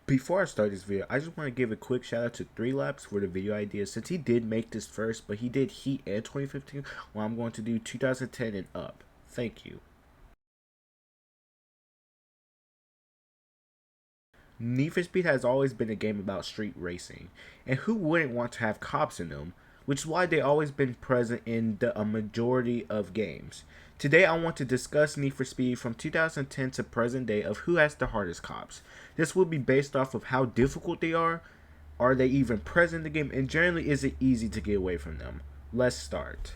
Before I start this video, I just want to give a quick shout out to 3 Laps for the video idea, since he did make this first, but he did Heat and 2015, well, I'm going to do 2010 and up. Thank you. Need for Speed has always been a game about street racing, and who wouldn't want to have cops in them, which is why they've always been present in a majority of games. Today I want to discuss Need for Speed from 2010 to present day of who has the hardest cops. This will be based off of how difficult they are they even present in the game, and generally is it easy to get away from them. Let's start.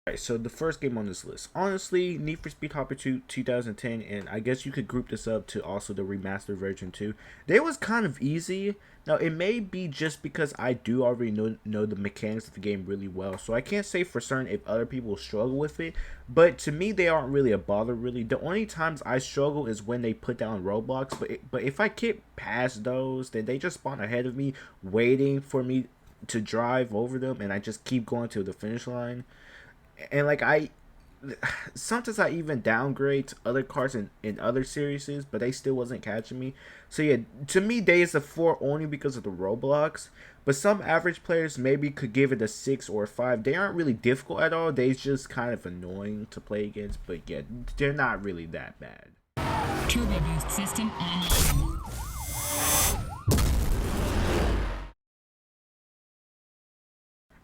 Alright, so the first game on this list, honestly, Need for Speed Hot Pursuit 2010, and I guess you could group this up to also the remastered version too. They was kind of easy. Now, it may be just because I do already know the mechanics of the game really well, so I can't say for certain if other people struggle with it, but to me, they aren't really a bother, really. The only times I struggle is when they put down roadblocks, but if I get past those, then they just spawn ahead of me, waiting for me to drive over them, and I just keep going to the finish line. And like sometimes I even downgrade to other cars in other series, but they still wasn't catching me. So yeah, to me they is a 4 only because of the roadblocks, but some average players maybe could give it a 6 or a 5. They aren't really difficult at all, they just kind of annoying to play against, but yeah, they're not really that bad. Turbo boost system online.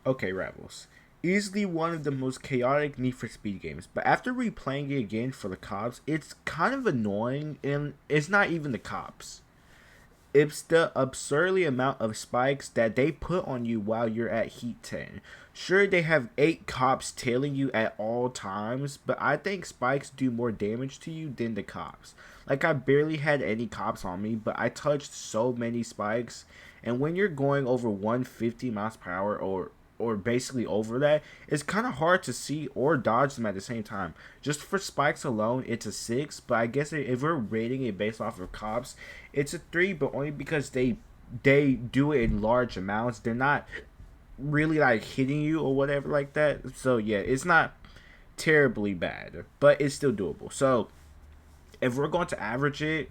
Okay, Rivals. Easily one of the most chaotic Need for Speed games, but after replaying it again for the cops, it's kind of annoying, and it's not even the cops. It's the absurdly amount of spikes that they put on you while you're at Heat 10. Sure, they have 8 cops tailing you at all times, but I think spikes do more damage to you than the cops. Like, I barely had any cops on me, but I touched so many spikes, and when you're going over 150 miles per hour or basically over that, it's kind of hard to see or dodge them at the same time. Just for spikes alone, it's a 6, but I guess if we're rating it based off of cops, it's a 3, but only because they do it in large amounts. They're not really like hitting you or whatever like that. So yeah, it's not terribly bad, but it's still doable. So if we're going to average it,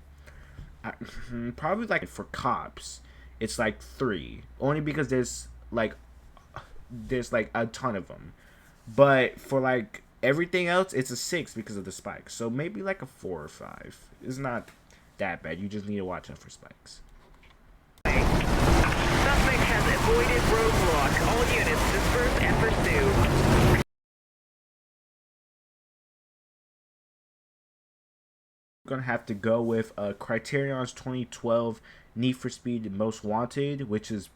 probably like for cops, it's like 3, only because there's like a ton of them, but for like everything else it's a 6 because of the spikes. So maybe like a 4 or 5. It's not that bad, you just need to watch out for spikes. Suspect has avoided roadblock. All units disperse and pursue. Gonna have to go with Criterion's 2012 Need for Speed Most Wanted, which is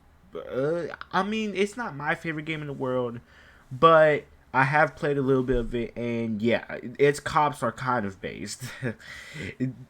I mean, it's not my favorite game in the world, but I have played a little bit of it, and yeah, its cops are kind of based.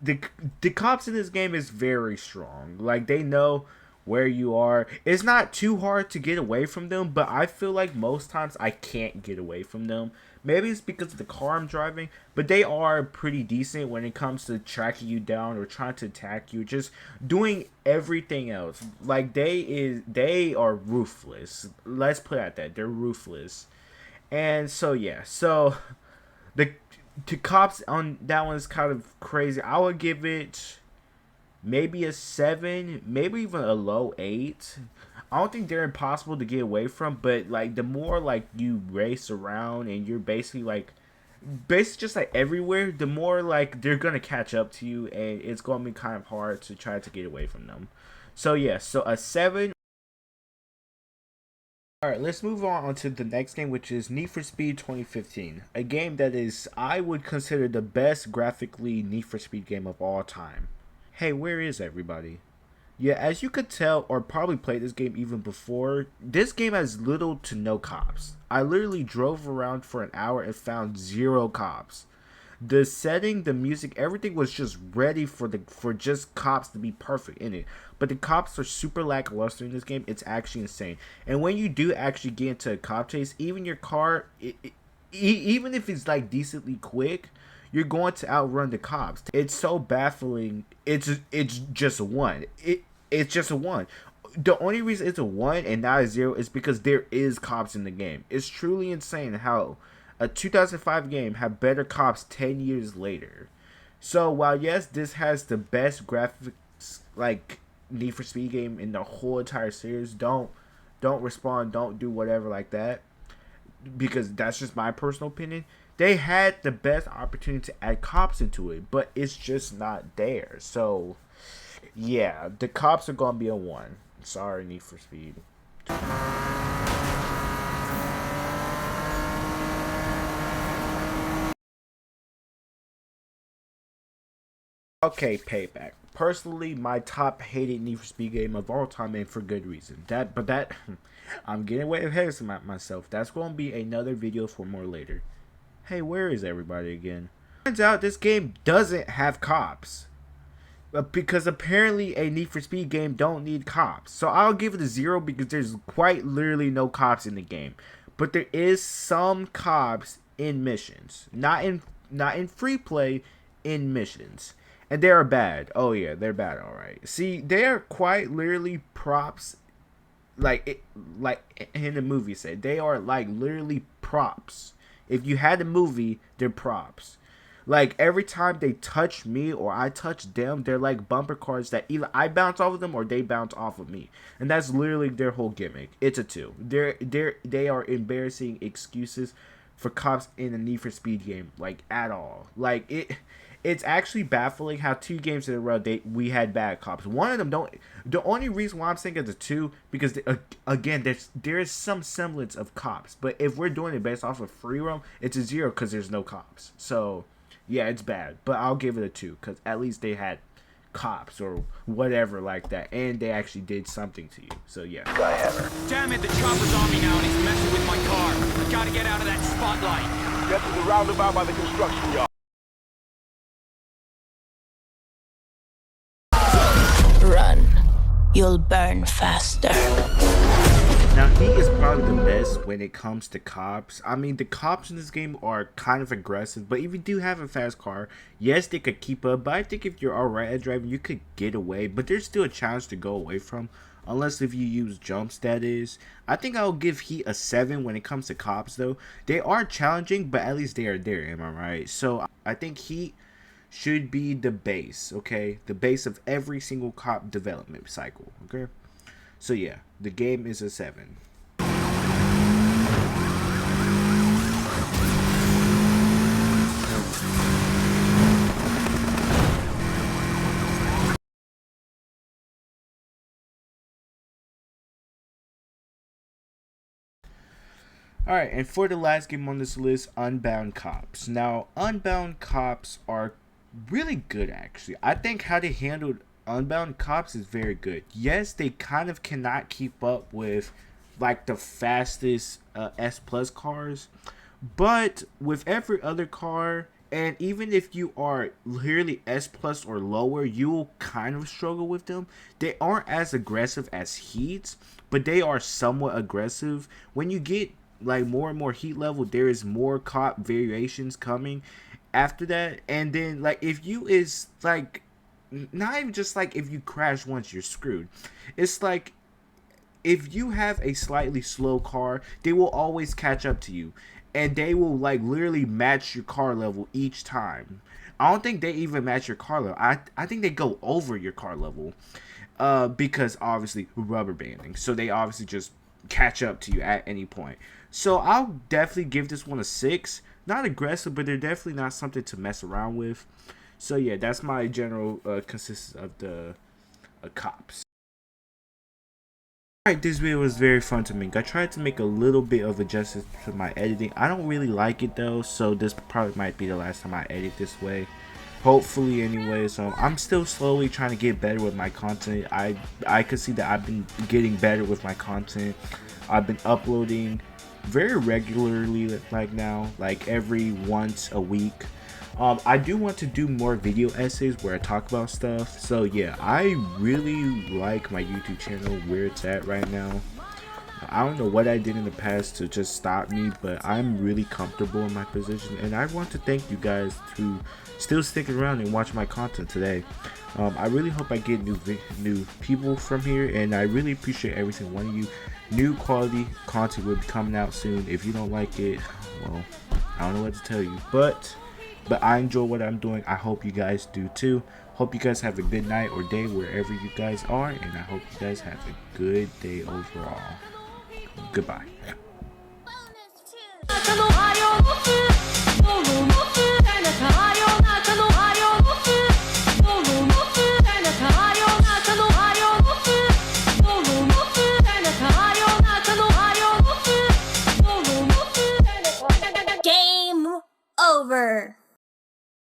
the cops in this game is very strong. Like, they know where you are. It's not too hard to get away from them, but I feel like most times I can't get away from them. Maybe it's because of the car I'm driving, but they are pretty decent when it comes to tracking you down or trying to attack you, just doing everything else. Like, they are ruthless. Let's put it at that. They're ruthless. And so yeah, so the cops on that one is kind of crazy. I would give it maybe a 7, maybe even a low 8. I don't think they're impossible to get away from, but like the more like you race around and you're basically just like everywhere, the more like they're gonna catch up to you, and it's gonna be kind of hard to try to get away from them. So yeah, so a 7. Alright, let's move on to the next game, which is Need for Speed 2015. A game that is, I would consider, the best graphically Need for Speed game of all time. Hey, where is everybody? Yeah, as you could tell, or probably played this game even before, this game has little to no cops. I literally drove around for an hour and found 0 cops. The setting, the music, everything was just ready for just cops to be perfect in it. But the cops are super lackluster in this game. It's actually insane. And when you do actually get into a cop chase, even your car, even if it's like decently quick, you're going to outrun the cops. It's so baffling. It's just a 1. It's just a 1. The only reason it's a 1 and not a 0 is because there is cops in the game. It's truly insane how a 2005 game have better cops 10 years later. So while yes, this has the best graphics like Need for Speed game in the whole entire series, don't respond, don't do whatever like that, because that's just my personal opinion. They had the best opportunity to add cops into it, but it's just not there. So yeah, the cops are gonna be a 1. Sorry, Need for Speed. Okay, Payback. Personally, my top hated Need for Speed game of all time, and for good reason. That I'm getting way ahead of myself. That's going to be another video for more later. Hey, where is everybody again? Turns out this game doesn't have cops. Because apparently a Need for Speed game don't need cops. So I'll give it a 0 because there's quite literally no cops in the game. But there is some cops in missions. Not in free play, in missions. And they are bad. Oh yeah, they're bad, alright. See, they are quite literally props, like in the movie said. They are like literally props. If you had a movie, they're props. Like every time they touch me or I touch them, they're like bumper cars that either I bounce off of them or they bounce off of me. And that's literally their whole gimmick. It's a 2. They are embarrassing excuses for cops in a Need for Speed game, like at all. Like it's actually baffling how 2 games in a row we had bad cops. One of them don't. The only reason why I'm saying it's a 2 because again there is some semblance of cops, but if we're doing it based off of free roam, it's a 0 because there's no cops. So yeah, it's bad, but I'll give it a 2 because at least they had cops or whatever like that, and they actually did something to you. So yeah. Damn it, the chopper's on me now and he's messing with my car. I gotta get out of that spotlight. Get to the roundabout by the construction yard. Run. You'll burn faster. Now, he is probably the best when it comes to cops. I mean, the cops in this game are kind of aggressive, but if you do have a fast car, yes, they could keep up. But I think if you're alright at driving, you could get away. But there's still a challenge to go away from, unless if you use jumps, that is. I think I'll give Heat a 7 when it comes to cops, though. They are challenging, but at least they are there, am I right? So I think Heat should be the base, okay? The base of every single cop development cycle, okay? So yeah, the game is a 7. Alright, and for the last game on this list, Unbound Cops. Now, Unbound Cops are really good, actually. I think how they handled Unbound Cops is very good. Yes, they kind of cannot keep up with like the fastest S plus cars, but with every other car, and even if you are clearly S plus or lower, you will kind of struggle with them. They aren't as aggressive as Heats, but they are somewhat aggressive. When you get like more and more Heat level, there is more cop variations coming after that. And then like if you is like not even just like if you crash once you're screwed, it's like if you have a slightly slow car, they will always catch up to you, and they will like literally match your car level each time. I don't think they even match your car level. I think they go over your car level, because obviously rubber banding, so they obviously just catch up to you at any point. So I'll definitely give this one a 6. Not aggressive, but they're definitely not something to mess around with. So yeah, that's my general consistency of the cops. Alright, this video was very fun to make. I tried to make a little bit of adjustments to my editing. I don't really like it though, so this probably might be the last time I edit this way. Hopefully anyway. So I'm still slowly trying to get better with my content. I could see that I've been getting better with my content. I've been uploading very regularly, like now, like every once a week. I do want to do more video essays where I talk about stuff. So yeah, I really like my YouTube channel where it's at right now. I don't know what I did in the past to just stop me, but I'm really comfortable in my position, and I want to thank you guys to still sticking around and watch my content today. I really hope I get new people from here, and I really appreciate every single one of you. New quality content will be coming out soon. If you don't like it, well, I don't know what to tell you, but But I enjoy what I'm doing. I hope you guys do too. Hope you guys have a good night or day wherever you guys are, and I hope you guys have a good day overall. Goodbye.